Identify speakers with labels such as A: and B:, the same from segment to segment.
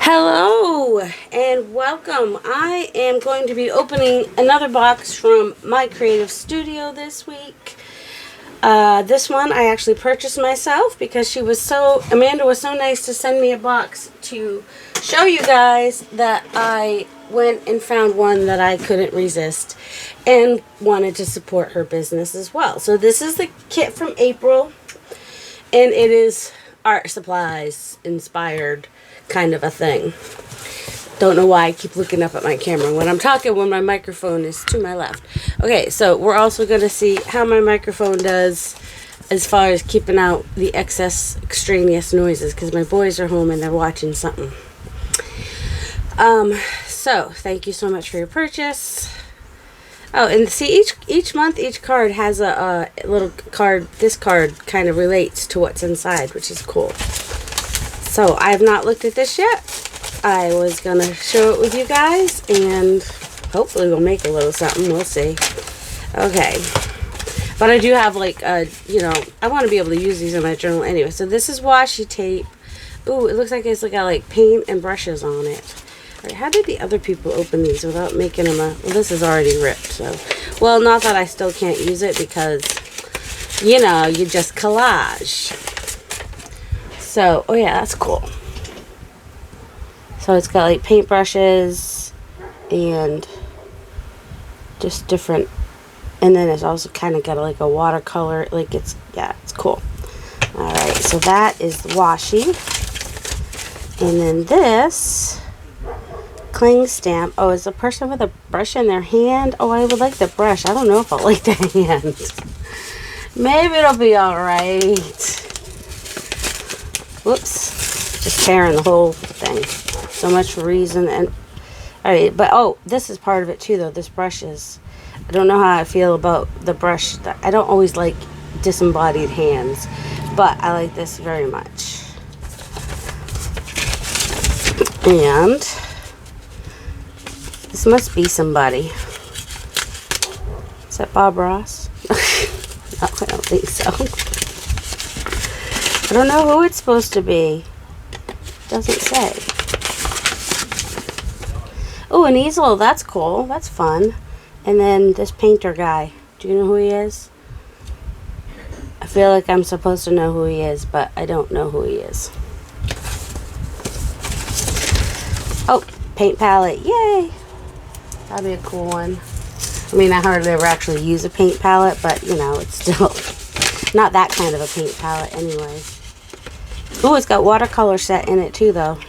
A: Hello and welcome. I am going to be opening another box from my creative studio this week. This one I actually purchased myself because Amanda was so nice to send me a box to show you guys that I went and found one that I couldn't resist and wanted to support her business as well. So this is the kit from April, and it is art supplies inspired kind of a thing. Don't know why I keep looking up at my camera when I'm talking when my microphone is to my left. Okay, so we're also going to see how my microphone does as far as keeping out the excess extraneous noises because my boys are home and they're watching something. So thank you so much for your purchase. Oh, and see, each month, each card has a little card. This card kind of relates to what's inside, which is cool. So I have not looked at this yet. I was going to show it with you guys, and hopefully we'll make a little something. We'll see. Okay. But I do have, like, I want to be able to use these in my journal anyway. So this is washi tape. Ooh, it looks like it's got, like, paint and brushes on it. All right, how did the other people open these without making them well, this is already ripped, so. Well, not that I still can't use it because, you just collage. So, oh yeah, that's cool. So it's got like paintbrushes and just different, and then it's also kind of got like a watercolor, like it's cool. Alright, so that is the washi. And then this cling stamp. Oh, it's a person with a brush in their hand. Oh, I would like the brush. I don't know if I'll like the hand. Maybe it'll be alright. Whoops. Just tearing the whole thing. So much for reason. And alright, but oh, this is part of it too though. This brush is, I don't know how I feel about the brush. I don't always like disembodied hands, but I like this very much. And this must be somebody. Is that Bob Ross? No, I don't think so. I don't know who it's supposed to be. Doesn't say. Oh, an easel. That's cool. That's fun. And then this painter guy. Do you know who he is? I feel like I'm supposed to know who he is, but I don't know who he is. Oh, paint palette. Yay! That'd be a cool one. I mean, I hardly ever actually use a paint palette, but, it's still not that kind of a paint palette anyway. Oh, it's got watercolor set in it too, though.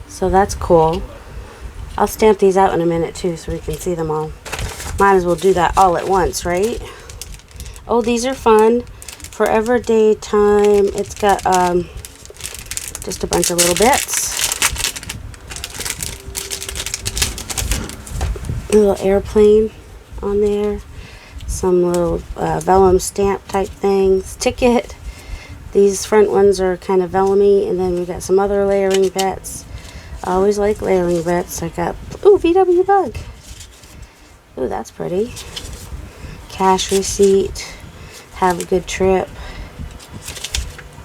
A: So that's cool. I'll stamp these out in a minute, too, so we can see them all. Might as well do that all at once, right? Oh, these are fun. Forever Daytime. It's got just a bunch of little bits. A little airplane on there. Some little vellum stamp type things. Ticket. These front ones are kind of vellum-y, and then we got some other layering bits. I always like layering bits. I got, ooh, VW Bug. Ooh, that's pretty. Cash receipt. Have a good trip.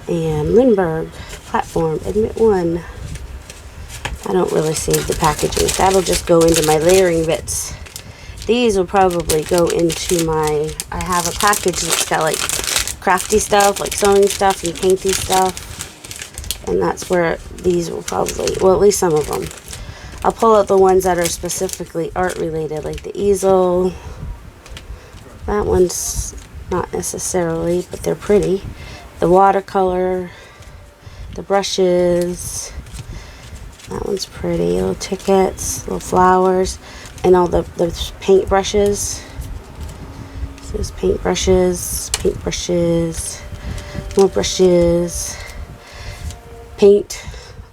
A: And Lindbergh platform. Admit one. I don't really save the packaging. That'll just go into my layering bits. These will probably go into my, I have a package that's got like crafty stuff, like sewing stuff and painty stuff. And that's where these will probably, well, at least some of them. I'll pull out the ones that are specifically art related, like the easel. That one's not necessarily, but they're pretty. The watercolor, the brushes. That one's pretty. Little tickets, little flowers, and all the paint brushes. So there's paint brushes, more brushes, paint.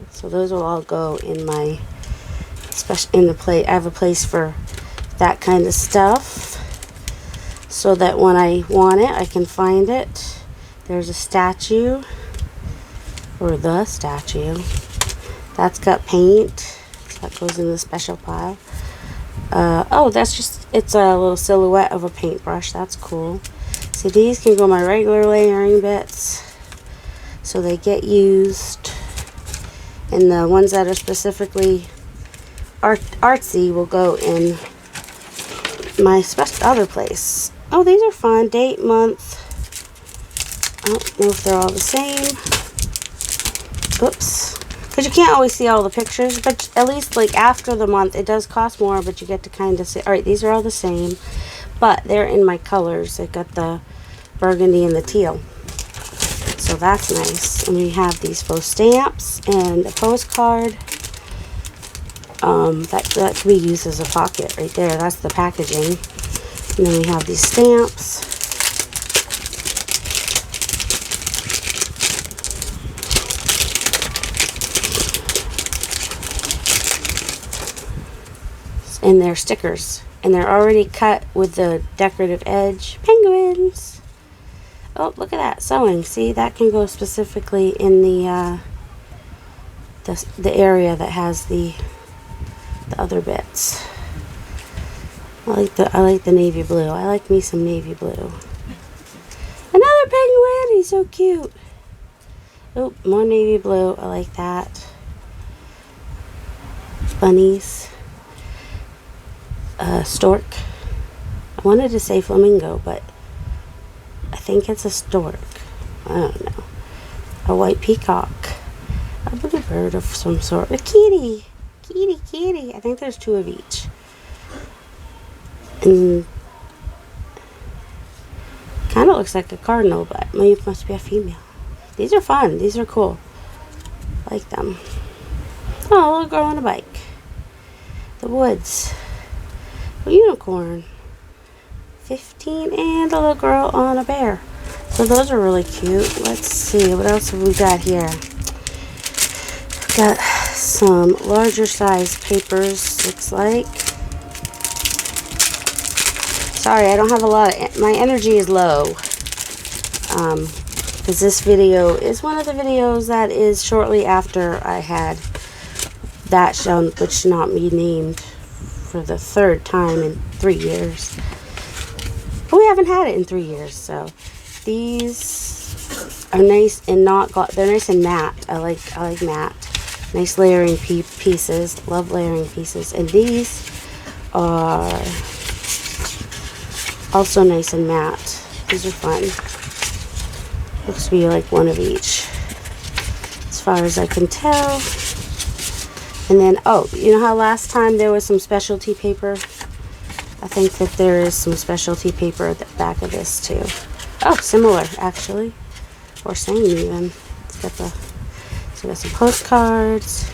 A: So those will all go in my I have a place for that kind of stuff, so that when I want it, I can find it. There's a statue, or the statue. That's got paint, so that goes in the special pile. Oh, it's a little silhouette of a paintbrush. That's cool. So these can go in my regular layering bits, so they get used. And the ones that are specifically artsy will go in my other place. Oh, these are fun. Date, month. I don't know if they're all the same. Oops. Because you can't always see all the pictures, but at least like after the month, it does cost more, but you get to kind of see. All right, these are all the same, but they're in my colors. They got the burgundy and the teal. So that's nice. And we have these faux stamps and a postcard. That can be used as a pocket right there. That's the packaging. And then we have these stamps. And they're stickers. And they're already cut with the decorative edge. Penguins! Oh, look at that. Sewing. See, that can go specifically in the area that has the other bits. I like the navy blue. I like me some navy blue. Another penguin! He's so cute. Oh, more navy blue. I like that. Bunnies. Stork. I wanted to say flamingo, but I think it's a stork. I don't know. A white peacock. A little bird of some sort. A kitty. Kitty. I think there's 2 of each. And kind of looks like a cardinal, but maybe it must be a female. These are fun. These are cool. I like them. Oh, a little girl on a bike. The woods. A unicorn. 15 and a little girl on a bear. So those are really cute. Let's see, what else have we got here? Got some larger size papers, looks like. Sorry, I don't have a lot of, my energy is low. Because this video is one of the videos that is shortly after I had that shown, which should not be named, for the 3rd time in 3 years. But we haven't had it in 3 years, so these are nice and not they're nice and matte. I like matte. Nice layering pieces. Love layering pieces. And these are also nice and matte. These are fun. Looks to be like one of each, as far as I can tell. And then, oh, you know how last time there was some specialty paper? I think that there is some specialty paper at the back of this too. Oh, similar actually, or same even. It's got the, so we got some postcards.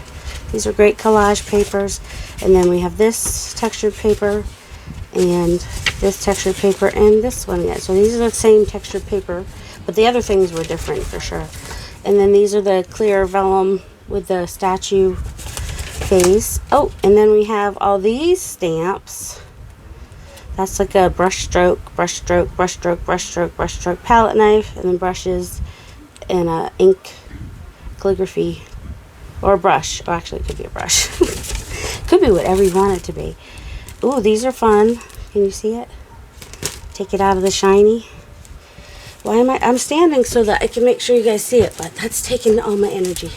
A: These are great collage papers. And then we have this textured paper and this textured paper and this one. Yeah, so these are the same textured paper, but the other things were different for sure. And then these are the clear vellum with the statue face. Oh, and then we have all these stamps. That's like a brush stroke, palette knife, and then brushes and a ink calligraphy, or a brush. Oh, actually, it could be a brush. Could be whatever you want it to be. Ooh, these are fun. Can you see it? Take it out of the shiny. Why am I'm standing so that I can make sure you guys see it, but that's taking all my energy.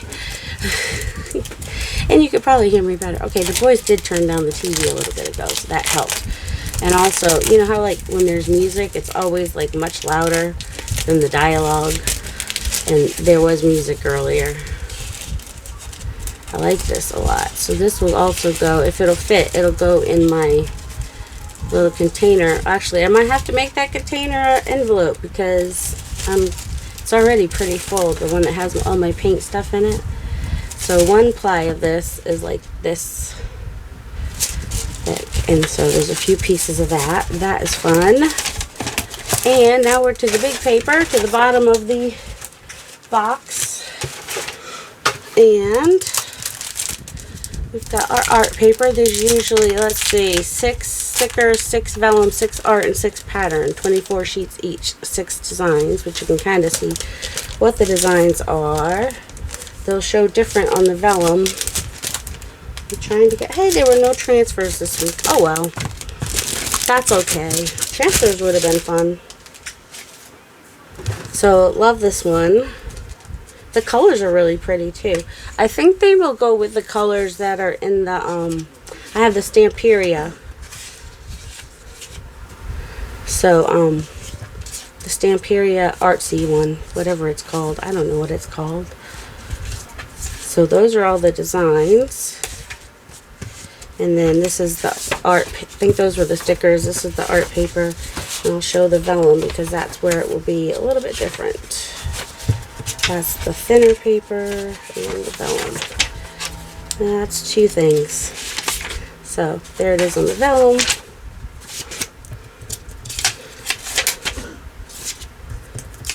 A: And you could probably hear me better. Okay, the boys did turn down the TV a little bit ago, so that helped. And also, you know how like when there's music, it's always like much louder than the dialogue. And there was music earlier. I like this a lot. So this will also go, if it'll fit, it'll go in my little container. Actually, I might have to make that container envelope because it's already pretty full, the one that has all my paint stuff in it. So 1 ply of this is like this thick, and so there's a few pieces of that. That is fun. And now we're to the big paper, to the bottom of the box. And we've got our art paper. There's usually, let's see, 6 stickers, 6 vellum, 6 art, and 6 pattern. 24 sheets each, 6 designs, which you can kind of see what the designs are. They'll show different on the vellum. I'm trying to get, hey, there were no transfers this week. Oh well, that's okay. Transfers would have been fun. So love this one. The colors are really pretty too. I think they will go with the colors that are in the I have the Stamperia. So the Stamperia artsy one, whatever it's called. I don't know what it's called. So those are all the designs. And then this is the art. I think those were the stickers. This is the art paper. And I'll show the vellum because that's where it will be a little bit different. That's the thinner paper and the vellum. That's two things. So there it is on the vellum.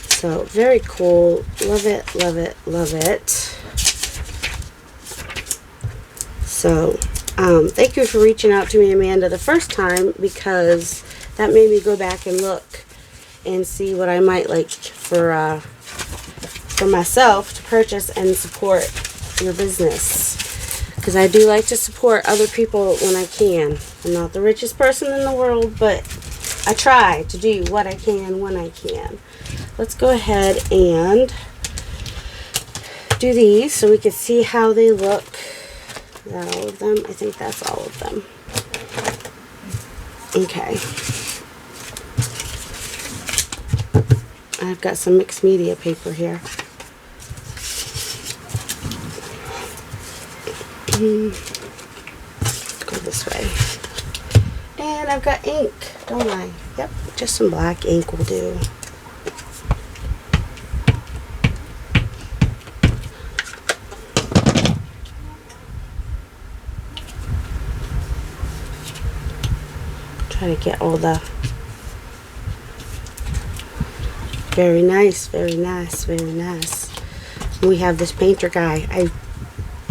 A: So very cool. Love it, love it, love it. So thank you for reaching out to me, Amanda, the first time, because that made me go back and look and see what I might like for myself to purchase and support your business, because I do like to support other people when I can. I'm not the richest person in the world, but I try to do what I can when I can. Let's go ahead and do these so we can see how they look. Is that all of them? I think that's all of them. Okay. I've got some mixed media paper here. Let's go this way. And I've got ink, don't I? Yep, just some black ink will do. Try to get all the... Very nice, very nice, very nice. We have this painter guy.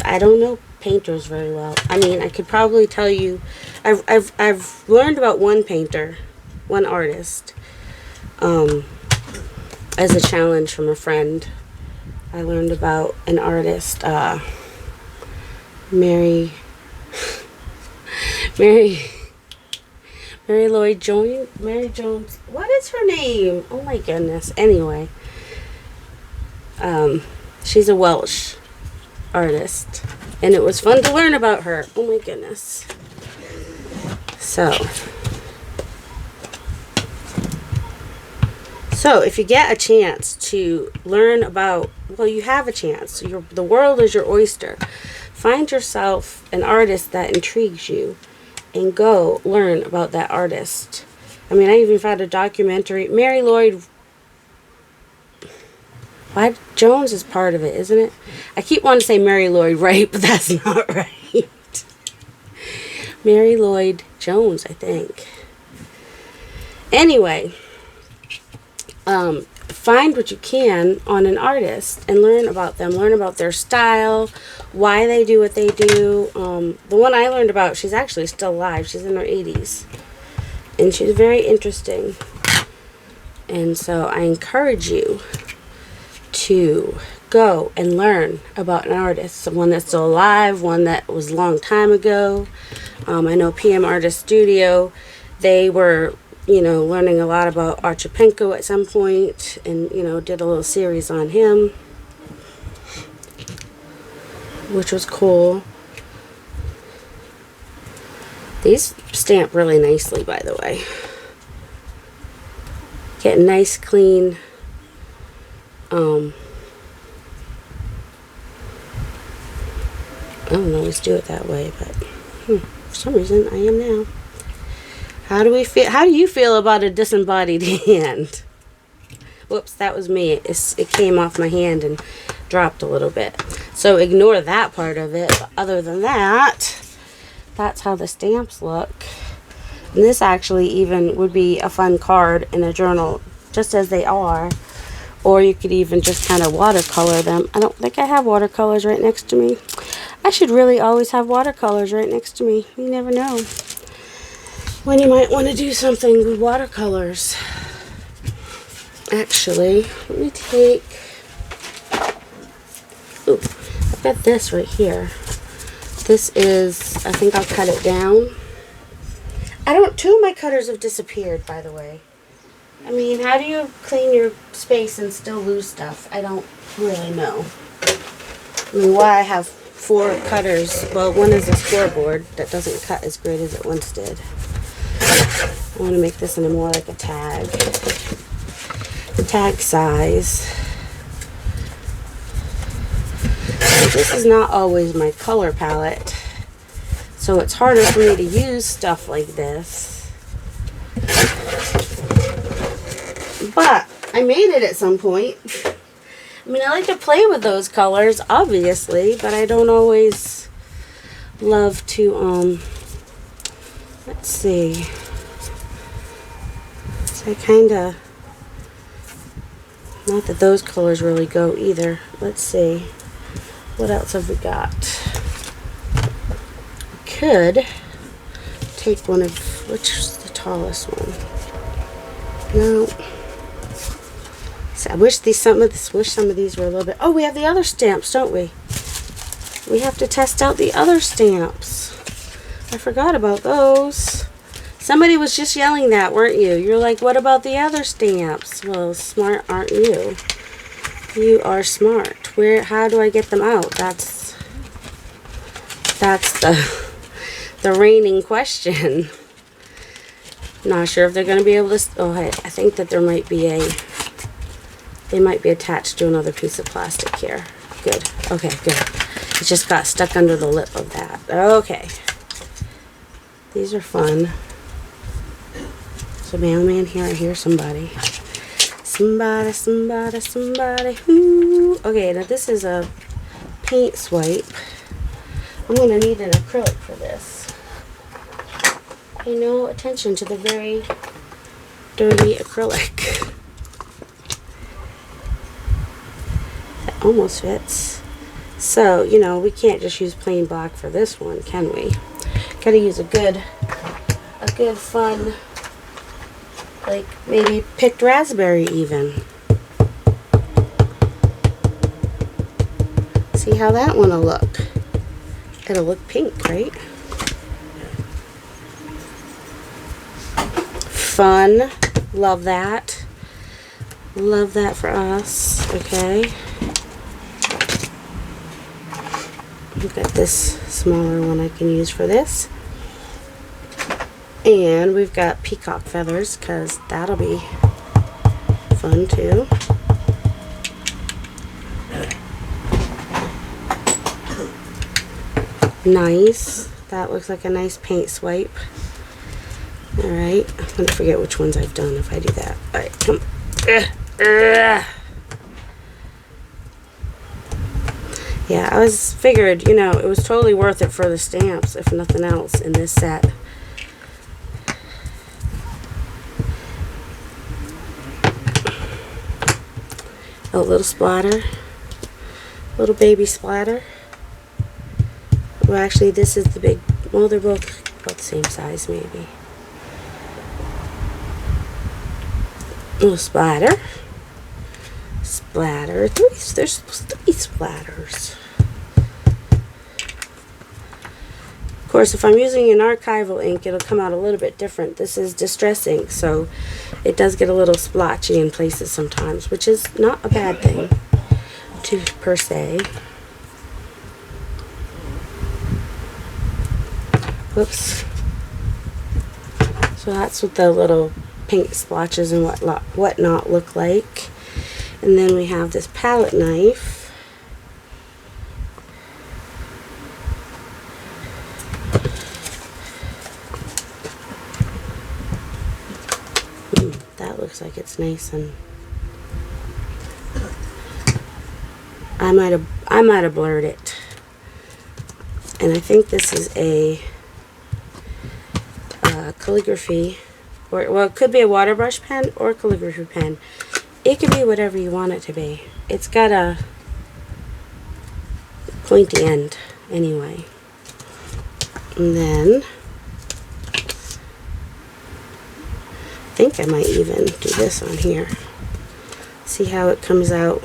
A: I don't know painters very well. I mean, I could probably tell you, I've learned about one painter, one artist, as a challenge from a friend. I learned about an artist, Mary Lloyd Jones. Mary Jones. What is her name? Oh my goodness. Anyway, she's a Welsh artist, and it was fun to learn about her. Oh my goodness. So if you get a chance to learn about, well, you have a chance. The world is your oyster. Find yourself an artist that intrigues you and go learn about that artist. I mean, I even found a documentary. Mary Lloyd Jones is part of it, isn't it? I keep wanting to say Mary Lloyd Wright, but that's not right. Mary Lloyd Jones, I think. Anyway, find what you can on an artist and learn about them. Learn about their style, why they do what they do. The one I learned about, she's actually still alive. She's in her 80s. And she's very interesting. And so I encourage you to go and learn about an artist, one that's still alive, one that was a long time ago. I know PM Artist Studio, they were, learning a lot about Archipenko at some point, and, did a little series on him, which was cool. These stamp really nicely, by the way. Get nice, clean, I don't always do it that way, but for some reason I am now. How do we feel? How do you feel about a disembodied hand? Whoops, that was me. It came off my hand and dropped a little bit. So ignore that part of it. But other than that, that's how the stamps look. And this actually even would be a fun card in a journal, just as they are. Or you could even just kind of watercolor them. I don't think I have watercolors right next to me. I should really always have watercolors right next to me. You never know when you might want to do something with watercolors. Actually, let me take... Ooh, I've got this right here. This is... I think I'll cut it down. Two of my cutters have disappeared, by the way. I mean, how do you clean your space and still lose stuff? I don't really know. I mean, why I have 4 cutters. Well, one is a scoreboard that doesn't cut as great as it once did. I want to make this into more like a tag. The tag size. This is not always my color palette, so it's harder for me to use stuff like this. But I made it at some point. I mean, I like to play with those colors, obviously, but I don't always love to, let's see. So I kind of, not that those colors really go either. Let's see. What else have we got? Could take one of, which is the tallest one? No. So I wish some of these were a little bit. Oh, we have the other stamps, don't we? We have to test out the other stamps. I forgot about those. Somebody was just yelling that, weren't you? You're like, what about the other stamps? Well, smart aren't you? You are smart. How do I get them out? That's the reigning question. Not sure if they're going to be able to. Oh, hey, I think that there might be they might be attached to another piece of plastic here. Good. Okay, good. It just got stuck under the lip of that. Okay. These are fun. So mailman here, I hear somebody. Somebody. Ooh. Okay, now this is a paint swipe. I'm going to need an acrylic for this. Pay no attention to the very dirty acrylic. That almost fits. So, you know, we can't just use plain black for this one, can we? Gotta use a good fun, like maybe picked raspberry even. See how that one will look. It'll look pink, right? Fun. Love that. Love that for us. Okay. We've got this smaller one I can use for this. And we've got peacock feathers, because that'll be fun too. Nice. That looks like a nice paint swipe. Alright. I'm going to forget which ones I've done if I do that. Alright, come on. Yeah, I figured, you know, it was totally worth it for the stamps, if nothing else, in this set. A little splatter. Little baby splatter. Well, actually, this is the big, well, they're both about the same size, maybe. Little splatter. Splatter. There's 3 splatters. Of course, if I'm using an archival ink, it'll come out a little bit different. This is distress ink, so it does get a little splotchy in places sometimes, which is not a bad thing, per se. Whoops. So that's what the little paint splotches and whatnot look like. And then we have this palette knife. That looks like it's nice, and I might have blurred it. And I think this is a calligraphy, or well, it could be a water brush pen or a calligraphy pen. It can be whatever you want it to be. It's got a pointy end anyway. And then I think I might even do this on here. See how it comes out.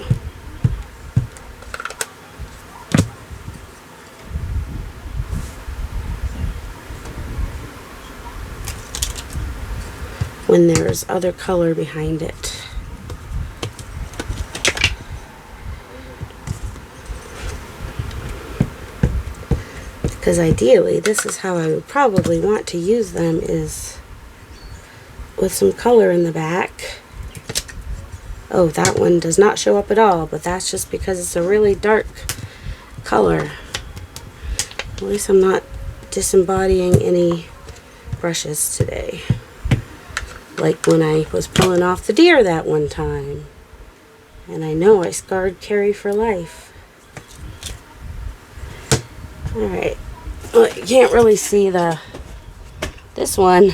A: When there's other color behind it. Because ideally, this is how I would probably want to use them, is with some color in the back. Oh, that one does not show up at all, but that's just because it's a really dark color. At least I'm not disembodying any brushes today. Like when I was pulling off the deer that one time. And I know I scarred Carrie for life. Alright. Well, you can't really see this one.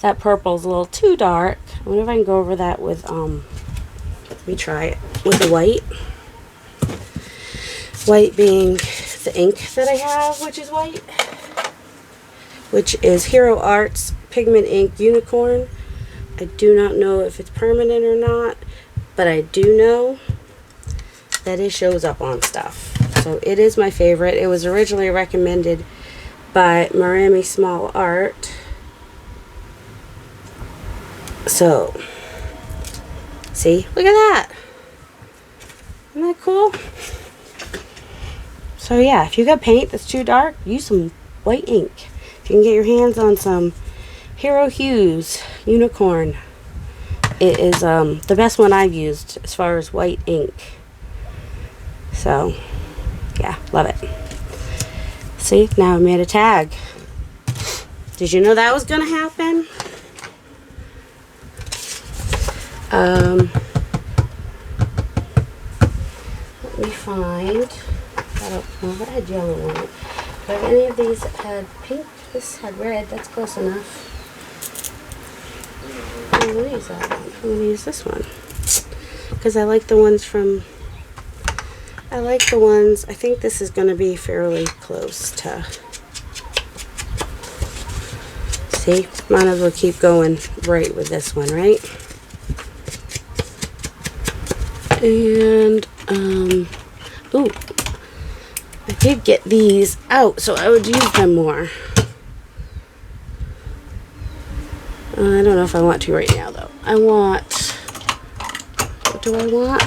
A: That purple's a little too dark. I wonder if I can go over that with, let me try it, with the white. White being the ink that I have, which is white. Which is Hero Arts Pigment Ink Unicorn. I do not know if it's permanent or not, but I do know that it shows up on stuff. So it is my favorite. It was originally recommended by Marami Small Art. So, see? Look at that! Isn't that cool? So yeah, if you got paint that's too dark, use some white ink. If you can get your hands on some Hero Hues Unicorn, it is the best one I've used as far as white ink. So, yeah, love it. See, now I made a tag. Did you know that was going to happen? Let me find. I don't know if I had yellow on it. But if any of these had pink, this had red, that's close enough. I'm going to use that one. I'm going to use this one. Because I like the ones from... I think this is going to be fairly close to... See? Might as well keep going right with this one, right? And, ooh. I did get these out, so I would use them more. I don't know if I want to right now, though. I want... What do I want?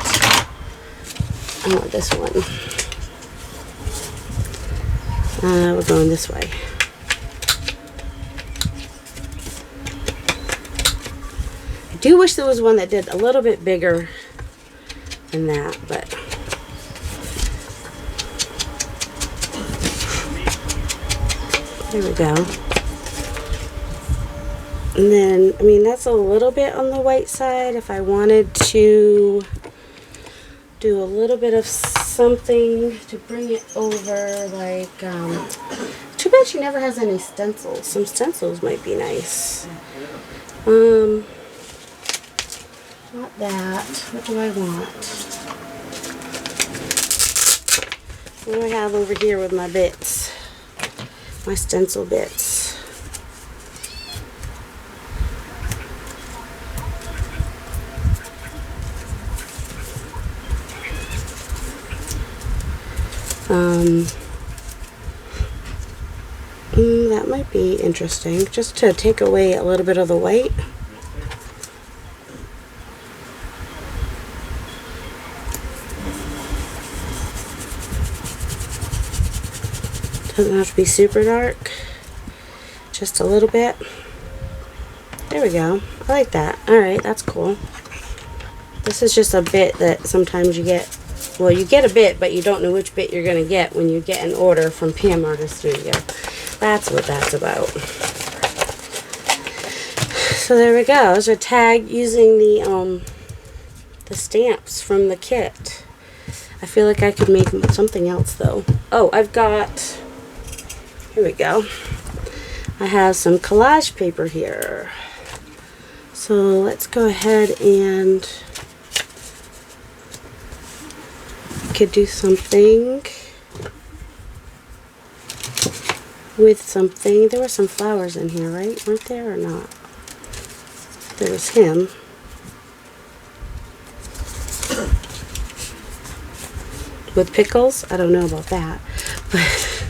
A: I want this one. We're going this way. I do wish there was one that did a little bit bigger than that, but... There we go. And then, I mean, that's a little bit on the white side. If I wanted to do a little bit of something to bring it over, like, too bad she never has any stencils. Some stencils might be nice. Not that. What do I want? What do I have over here with my bits? My stencil bits. That might be interesting, just to take away a little bit of the white. Doesn't have to be super dark, just a little bit. There we go. I like that. Alright, that's cool. This is just a bit that sometimes you get. Well, you get a bit, but you don't know which bit you're going to get when you get an order from PM Artist Studio. That's what that's about. So there we go. There's a tag using the stamps from the kit. I feel like I could make something else, though. Oh, I've got... Here we go. I have some collage paper here. So let's go ahead and... could do something with something. There were some flowers in here, right? Weren't there or not? There was him. With pickles? I don't know about that. But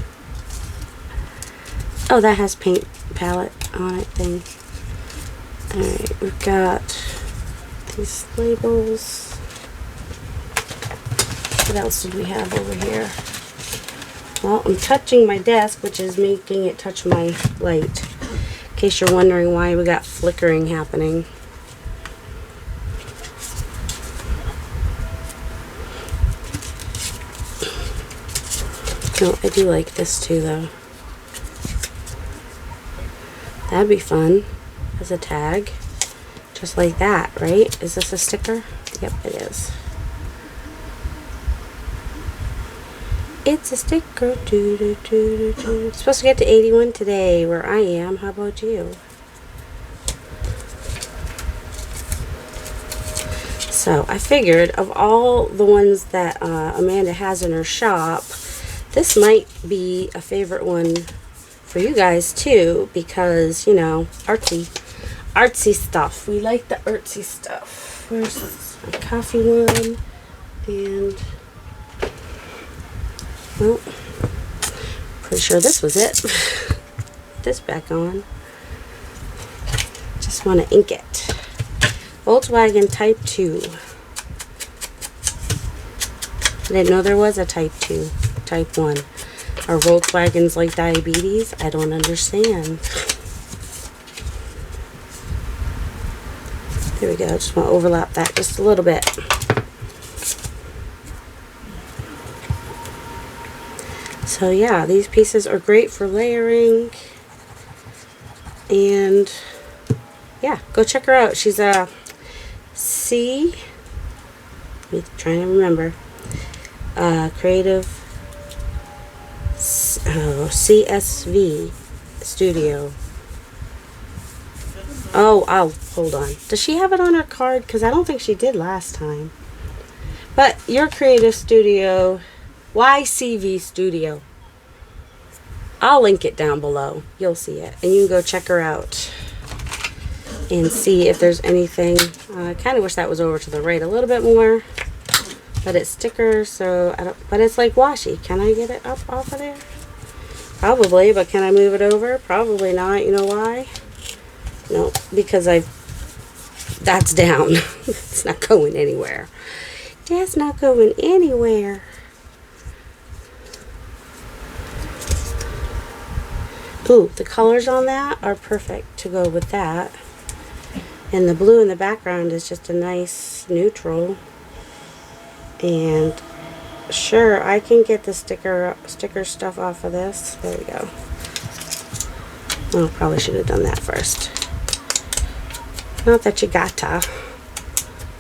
A: oh, that has paint palette on it thing. Alright, we've got these labels. What else did we have over here? Well, I'm touching my desk, which is making it touch my light. In case you're wondering why we got flickering happening. No, I do like this too, though. That'd be fun as a tag. Just like that, right? Is this a sticker? Yep, it is. It's a sticker. It's supposed to get to 81 today where I am. How about you? So I figured of all the ones that Amanda has in her shop, this might be a favorite one for you guys too, because, you know, artsy stuff. We like the artsy stuff. Where's a coffee one? And, well, pretty sure this was it. This back on. Just want to ink it. Volkswagen Type 2. I didn't know there was a Type 2. Type 1. Are Volkswagens like diabetes? I don't understand. There we go. Just want to overlap that just a little bit. So yeah, these pieces are great for layering. And yeah, go check her out. She's a I'm trying to remember. Creative CSV Studio. Oh, hold on. Does she have it on her card? Because I don't think she did last time. But your creative studio, YCV Studio. I'll link it down below. You'll see it. And you can go check her out and see if there's anything. I kind of wish that was over to the right a little bit more. But it's stickers, so I don't, but it's like washi. Can I get it up off of there? Probably, but can I move it over? Probably not. You know why? No, because that's down. It's not going anywhere. That's not going anywhere. Ooh, the colors on that are perfect to go with that. And the blue in the background is just a nice neutral. And sure, I can get the sticker stuff off of this. There we go. Oh, probably should have done that first. Not that you gotta.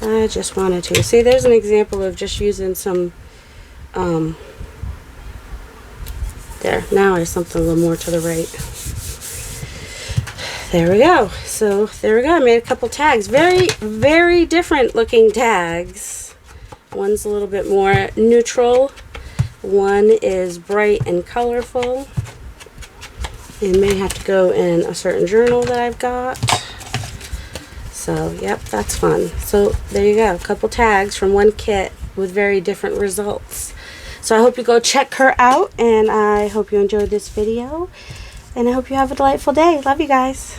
A: I just wanted to. See, there's an example of just using some, there. Now there's something a little more to the right. There we go. So, there we go. I made a couple tags. Very, very different looking tags. One's a little bit more neutral. One is bright and colorful. It may have to go in a certain journal that I've got. So, yep, that's fun. So, there you go. A couple tags from one kit with very different results. So, I hope you go check her out, and I hope you enjoyed this video. And I hope you have a delightful day. Love you guys.